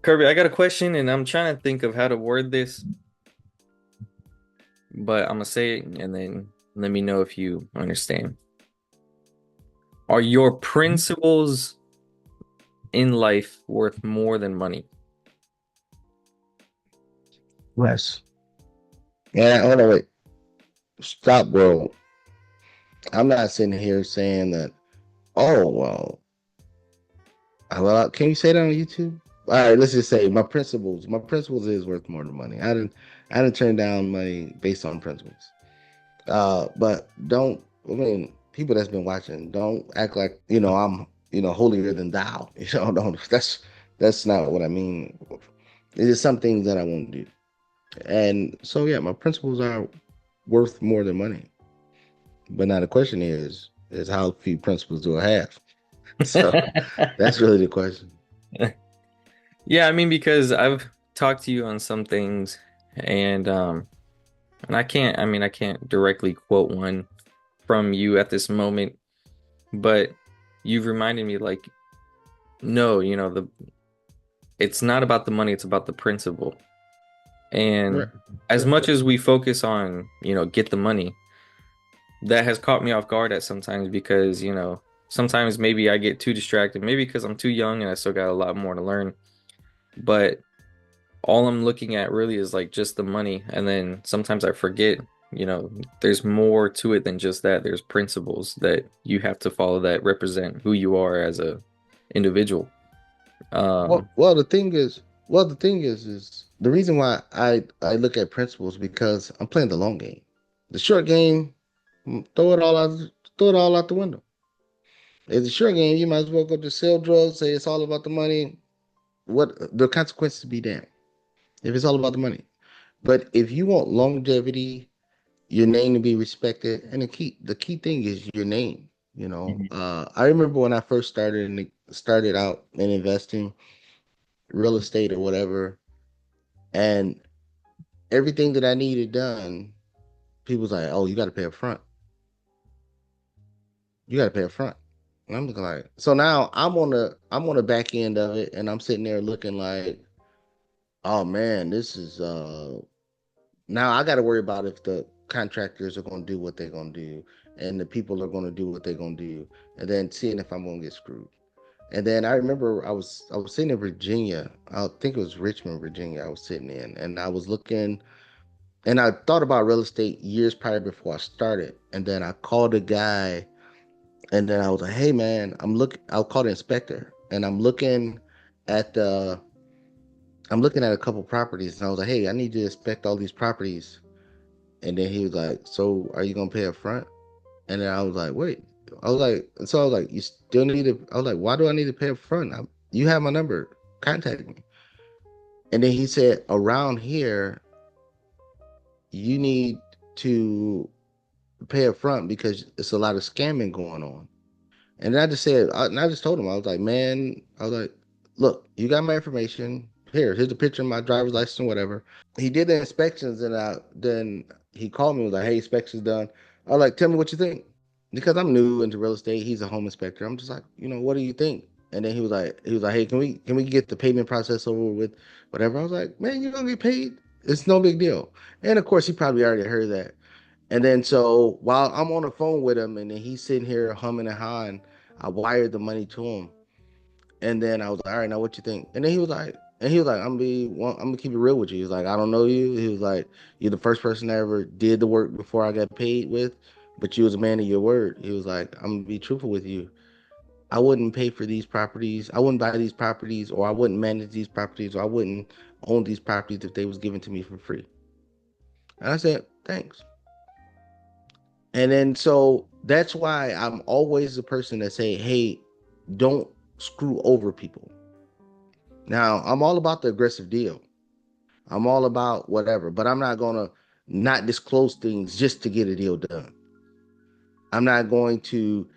Kirby, I got a question and I'm trying to think of how to word this, but I'm gonna say it and then let me know if you understand. Are your principles in life worth more than money? Yes. Yeah, hold on, wait. Stop, bro. I'm not sitting here saying that, oh, well, can you say that on YouTube? All right, let's just say my principles is worth more than money. I didn't turn down money based on principles. But don't, I mean, people that's been watching, don't act like, I'm, holier than thou. Don't, that's not what I mean. It is some things that I won't do. And so, yeah, my principles are worth more than money. But now the question is how few principles do I have? So that's really the question. Yeah, I mean because I've talked to you on some things and and I can't directly quote one from you at this moment, but you've reminded me like no, the it's not about the money, it's about the principle. Right. And as Sure. much as we focus on, get the money, that has caught me off guard at sometimes because, sometimes maybe I get too distracted, maybe because I'm too young and I still got a lot more to learn. But all I'm looking at really is like just the money. And then sometimes I forget, there's more to it than just that. There's principles that you have to follow that represent who you are as a individual. Well, Um, well, the thing is the reason why I look at principles because I'm playing the long game. The short game, throw it all out the window. It's a short game. You might as well go to sell drugs, say it's all about the money. What the consequences be damned if it's all about the money. But if you want longevity, your name to be respected, and the key thing is your name. Mhm. I remember when I first started out in investing, real estate or whatever, and everything that I needed done, people was like, "Oh, you got to pay up front. You got to pay up front." And I'm looking like, so now I'm on the back end of it, and I'm sitting there looking like, "Oh man, this is now I got to worry about if the contractors are going to do what they're going to do, and the people are going to do what they're going to do, and then seeing if I'm going to get screwed." And then I remember I was sitting in Virginia. I think it was Richmond, Virginia. I was sitting in, and I was looking, and I thought about real estate years prior before I started. And then I called a guy, and then I was like, "Hey, man, I'll call the inspector, and at the I'm looking at a couple properties, and I was like, "Hey, I need you to inspect all these properties." And then he was like, "So are you gonna pay up front?" And then I was like, "Wait." I was like, "You still need to?" I was like, "Why do I need to pay up front? You have my number. Contact me." And then he said, "Around here, you need to pay up front because it's a lot of scamming going on." And I just and I just told him, I was like, "Man," I was like, "Look, you got my information. Here's a picture of my driver's license, or whatever." He did the inspections, and then he called me and was like, "Hey, inspection's done." I was like, "Tell me what you think," because I'm new into real estate. He's a home inspector. I'm just like, "What do you think?" And then he was like, "Hey, can we get the payment process over with, whatever?" I was like, "Man, you're gonna get paid. It's no big deal." And of course, he probably already heard that. And then so while I'm on the phone with him, and then he's sitting here humming and hawing, I wired the money to him. And then I was like, "All right, now what you think?" And then he was like, I'm gonna keep it real with you. He's like, "I don't know you." He was like, "You're the first person I ever did the work before I got paid with, but you was a man of your word." He was like, "I'm gonna be truthful with you. I wouldn't pay for these properties. I wouldn't buy these properties, or I wouldn't manage these properties, or I wouldn't own these properties if they was given to me for free." And I said, "Thanks." And then so that's why I'm always the person that say, "Hey, don't screw over people." Now, I'm all about the aggressive deal. I'm all about whatever, but I'm not going to not disclose things just to get a deal done. I'm not going to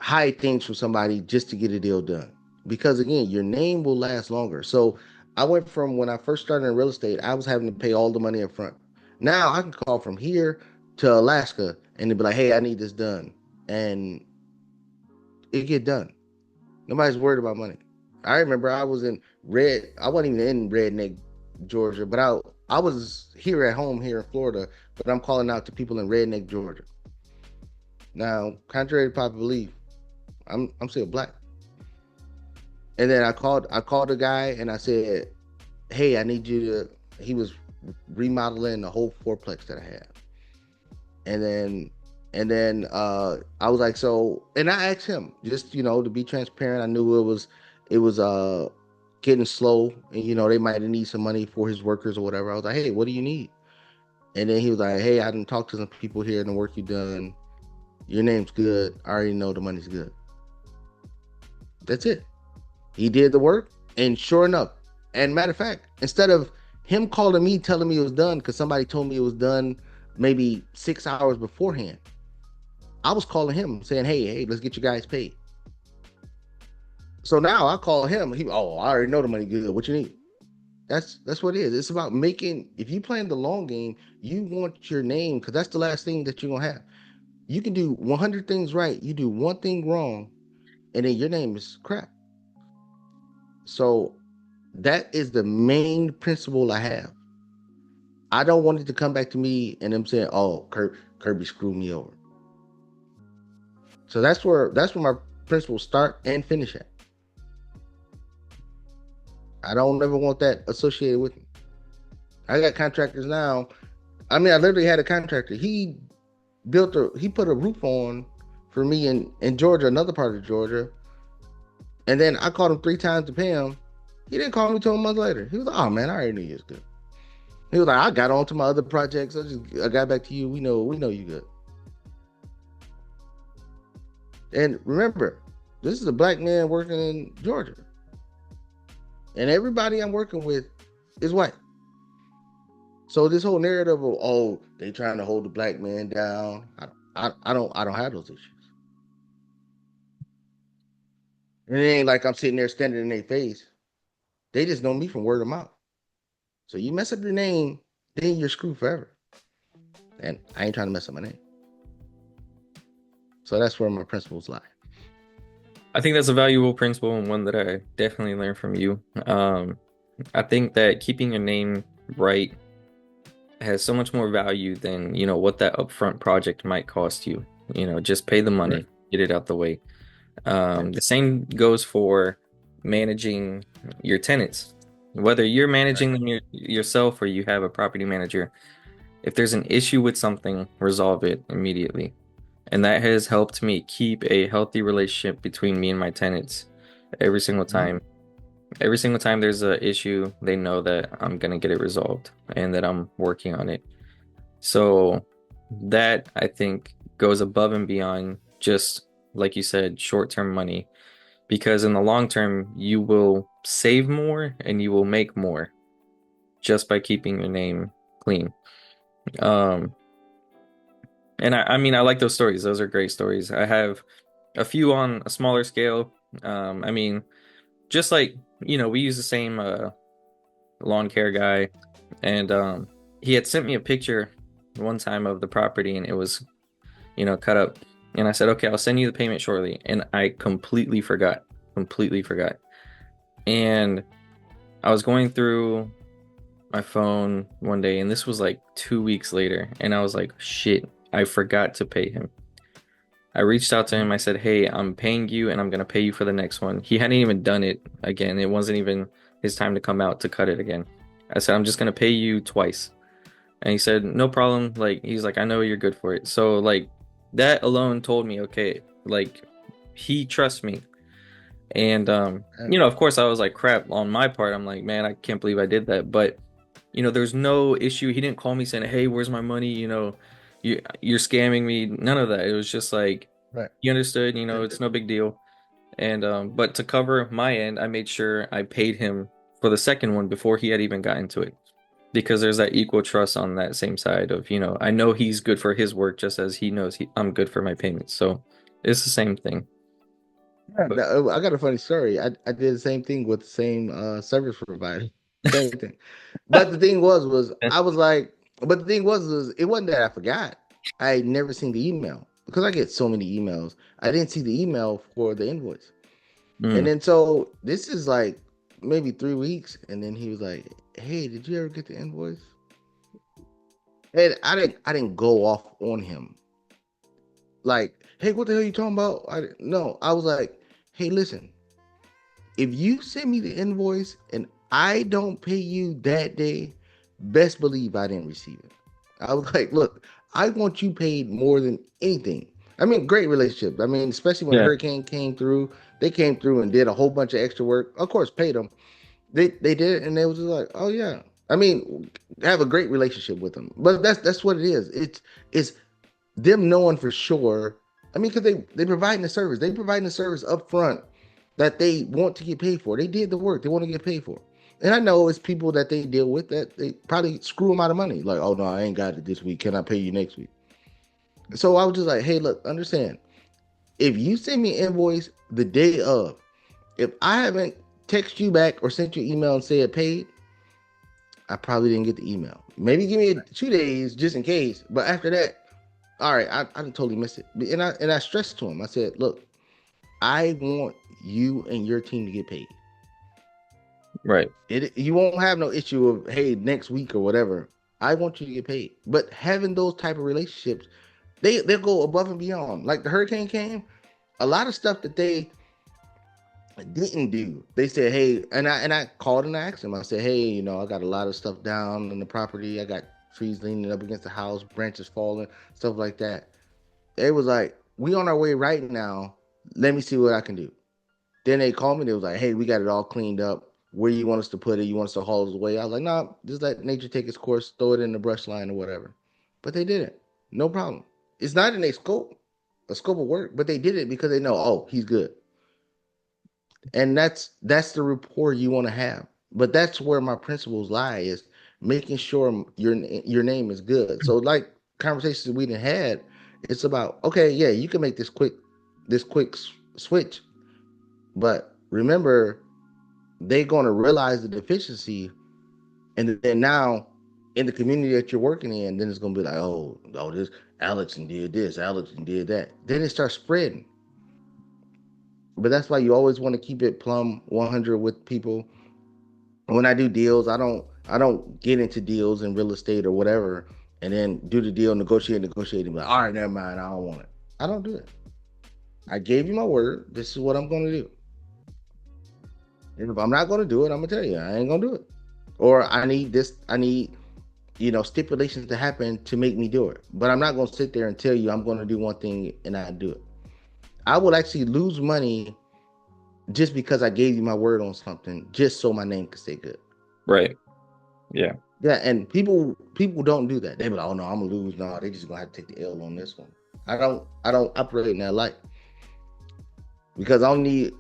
hide things from somebody just to get a deal done. Because again, your name will last longer. So I went from when I first started in real estate, I was having to pay all the money up front. Now I can call from here to Alaska and they'd be like, "Hey, I need this done." And it get done. Nobody's worried about money. I remember I was in I wasn't even in Redneck, Georgia, but I was here at home here in Florida, but I'm calling out to people in Redneck, Georgia. Now, contrary to popular belief, I'm still black. And then I called a guy and I said, "Hey, I need you to." He was remodeling the whole fourplex that I had, and then I was like, "So," and I asked him just to be transparent. I knew it was getting slow, and they might need some money for his workers or whatever. I was like, "Hey, what do you need?" And then he was like, "Hey, I didn't talk to some people here and the work you done. Your name's good. I already know the money's good." That's it. He did the work, and sure enough, and matter of fact, instead of him calling me telling me it was done because somebody told me it was done maybe 6 hours beforehand, I was calling him saying, "Hey, let's get you guys paid." So now I call him. Oh, I already know the money good. What you need? That's what it is. It's about making. If you playing the long game, you want your name because that's the last thing that you're gonna have. You can do 100 things right. You do one thing wrong, and then your name is crap. So that is the main principle I have. I don't want it to come back to me and them saying, "Oh, Kirby screwed me over." So that's where my principles start and finish at. I don't ever want that associated with me. I got contractors now. I mean, I literally had a contractor. He put a roof on for me in Georgia, another part of Georgia, and then I called him 3 times to pay him. He didn't call me till a month later. He was like, "Oh man, I already knew you was good." He was like, "I got on to my other projects. I got back to you. We know you good." And remember, this is a black man working in Georgia, and everybody I'm working with is white. So this whole narrative of, oh, they trying to hold the black man down, I don't have those issues. And it ain't like I'm sitting there standing in their face. They just know me from word of mouth. So you mess up your name, then you're screwed forever. And I ain't trying to mess up my name. So that's where my principles lie. I think that's a valuable principle and one that I definitely learned from you. I think that keeping your name right has so much more value than, what that upfront project might cost you. Just pay the Right. money, get it out the way. Yeah. The same goes for managing your tenants. Whether you're Right. managing them yourself or you have a property manager, if there's an issue with something, resolve it immediately. And that has helped me keep a healthy relationship between me and my tenants every single Mhm. time. Every single time there's an issue, they know that I'm gonna get it resolved and that I'm working on it. So that I think goes above and beyond just like you said, short-term money, because in the long term, you will save more and you will make more just by keeping your name clean. Um, and I mean, I like those stories. Those are great stories. I have a few on a smaller scale. I mean, just like, we use the same lawn care guy, and he had sent me a picture one time of the property, and it was, cut up. And I said, okay, I'll send you the payment shortly. And I completely forgot. And I was going through my phone one day, and this was like 2 weeks later, and I was like, shit, I forgot to pay him. I reached out to him. I said, hey, I'm paying you and I'm gonna pay you for the next one. He hadn't even done it again. It wasn't even his time to come out to cut it again. I said, I'm just gonna pay you twice. And he said, no problem. Like, he's like, I know you're good for it. So, like, that alone told me, okay, like, he trusts me. And, Yeah. of course, I was like, crap on my part. I'm like, man, I can't believe I did that. But, there's no issue. He didn't call me saying, hey, where's my money? You're scamming me. None of that. It was just like, Right. he understood, Yeah. it's no big deal. And, but to cover my end, I made sure I paid him for the second one before he had even gotten to it. Because there's that equal trust on that same side of, I know he's good for his work just as he knows I'm good for my payments. So it's the same thing. But I got a funny story. I did the same thing with the same service provider. Same thing. But the thing was I was like, but the thing was it wasn't that I forgot. I had never seen the email because I get so many emails. I didn't see the email for the invoice. And mm, then so this is like maybe 3 weeks, and then he was like, "Hey, did you ever get the invoice?" And I didn't go off on him like, "Hey, what the hell you talking about?" No, I was like, "Hey, listen, if you send me the invoice and I don't pay you that day, best believe I didn't receive it." I was like, "Look, I want you paid more than anything." I mean, great relationship. I mean, especially when the Yeah. hurricane came through, they came through and did a whole bunch of extra work. Of course, paid them. They did it, and they was just like, "Oh yeah." I mean, have a great relationship with them. But that's what it is. It's them knowing for sure. I mean, because they providing the service. They providing the service up front that they want to get paid for. They did the work. They want to get paid for. And I know it's people that they deal with that they probably screw them out of money. Like, oh no, I ain't got it this week. Can I pay you next week? So I was just like, hey, look, understand. If you send me an invoice the day of, if I haven't texted you back or sent you an email and said paid, I probably didn't get the email. Maybe give me 2 days just in case. But after that, all right, I didn't totally miss it. And I stressed to him. I said, look, I want you and your team to get paid. Right. You won't have no issue of hey next week or whatever. I want you to get paid. But having those type of relationships, they'll go above and beyond. Like the hurricane came, a lot of stuff that they didn't do. They said, hey, and I called and I asked them. I said, hey, I got a lot of stuff down in the property. I got trees leaning up against the house, branches falling, stuff like that. They was like, we on our way right now. Let me see what I can do. Then they called me. They was like, hey, we got it all cleaned up. Where you want us to put it? You want us to haul it away? I was like, no, nah, just let nature take its course. Throw it in the brush line or whatever. But they didn't. No problem. It's not in a scope of work, but they did it because they know, oh, he's good. And that's the rapport you want to have. But that's where my principles lie is making sure your name is good. So like conversations we done had, it's about okay, yeah, you can make this quick switch, but remember they're going to realize the deficiency, and then now in the community that you're working in, then it's going to be like, oh, this Alex and did this, Alex and did that. Then it starts spreading. But that's why you always want to keep it plumb 100 with people. When I do deals, I don't get into deals in real estate or whatever, and then do the deal, negotiate, and be like, all right, never mind, I don't want it. I don't do it. I gave you my word. This is what I'm going to do. And if I'm not going to do it, I'm gonna tell you I ain't gonna do it. Or I need this. I need stipulations to happen to make me do it. But I'm not gonna sit there and tell you I'm going to do one thing and I do it. I will actually lose money just because I gave you my word on something, just so my name can stay good. Right. Yeah. Yeah, and people don't do that. They be like, oh no, I'm gonna lose. No, they just gonna have to take the L on this one. I don't operate in that light because I don't need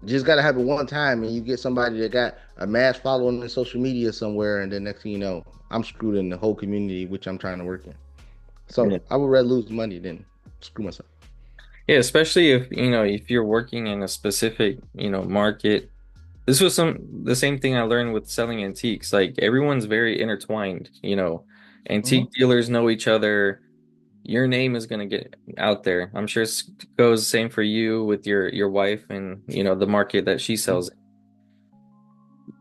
just gotta happen one time and you get somebody that got a mass following in social media somewhere, and then next thing you know, I'm screwed in the whole community which I'm trying to work in. Yeah. So I would rather lose money than screw myself. Yeah, especially if, if you're working in a specific, market. This was the same thing I learned with selling antiques. Like everyone's very intertwined, Hmm. Antique dealers know each other. Your name is gonna get out there. I'm sure it goes same for you with your wife and, the market that she sells.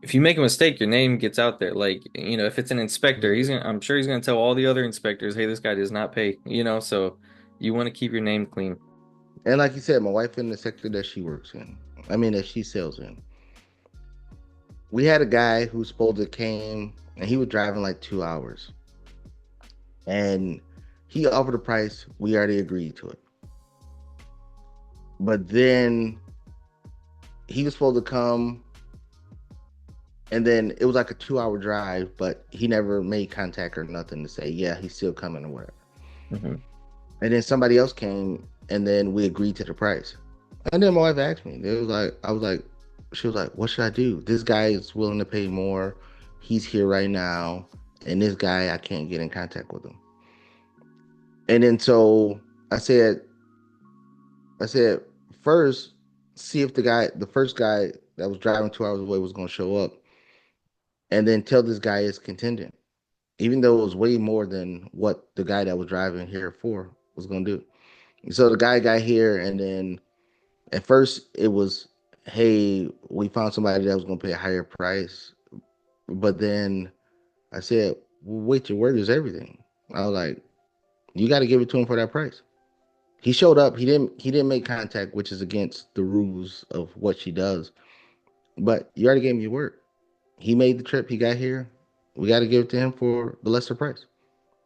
If you make a mistake, your name gets out there. Like, if it's an inspector, I'm sure he's gonna tell all the other inspectors, hey, this guy does not pay, so you want to keep your name clean. And like you said, my wife in the sector that she works in, I mean that she sells in. We had a guy who supposed to came and he was driving like 2 hours. And he offered a price. We already agreed to it. But then he was supposed to come, and then it was like a 2 hour drive, but he never made contact or nothing to say, yeah, he's still coming or whatever. Hmm. And then somebody else came, and then we agreed to the price. And then my wife asked me, I was like, she was like, what should I do? This guy is willing to pay more. He's here right now. And this guy, I can't get in contact with him. And then so I said, I said, first, see if the first guy that was driving 2 hours away was going to show up, and then tell this guy is contingent, even though it was way more than what the guy that was driving here for was going to do. So the guy got here, and then at first it was, hey, we found somebody that was gonna pay a higher price, but then I said, well, wait, your word is everything. I was like, you got to give it to him for that price. He showed up. He didn't make contact, which is against the rules of what she does. But you already gave me your word. He made the trip. He got here. We got to give it to him for the lesser price.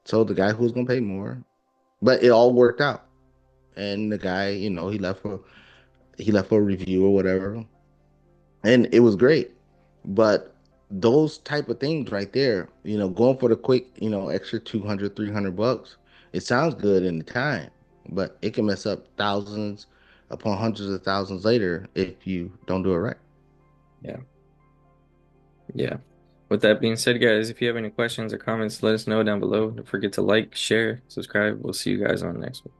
So the guy who was gonna pay more, but it all worked out. And the guy, he left for a review or whatever, and it was great. But those type of things right there, going for the quick, extra 200, $300, it sounds good in the time, but it can mess up thousands upon hundreds of thousands later if you don't do it right. Yeah. Yeah. With that being said, guys, if you have any questions or comments, let us know down below. Don't forget to like, share, subscribe. We'll see you guys on the next one.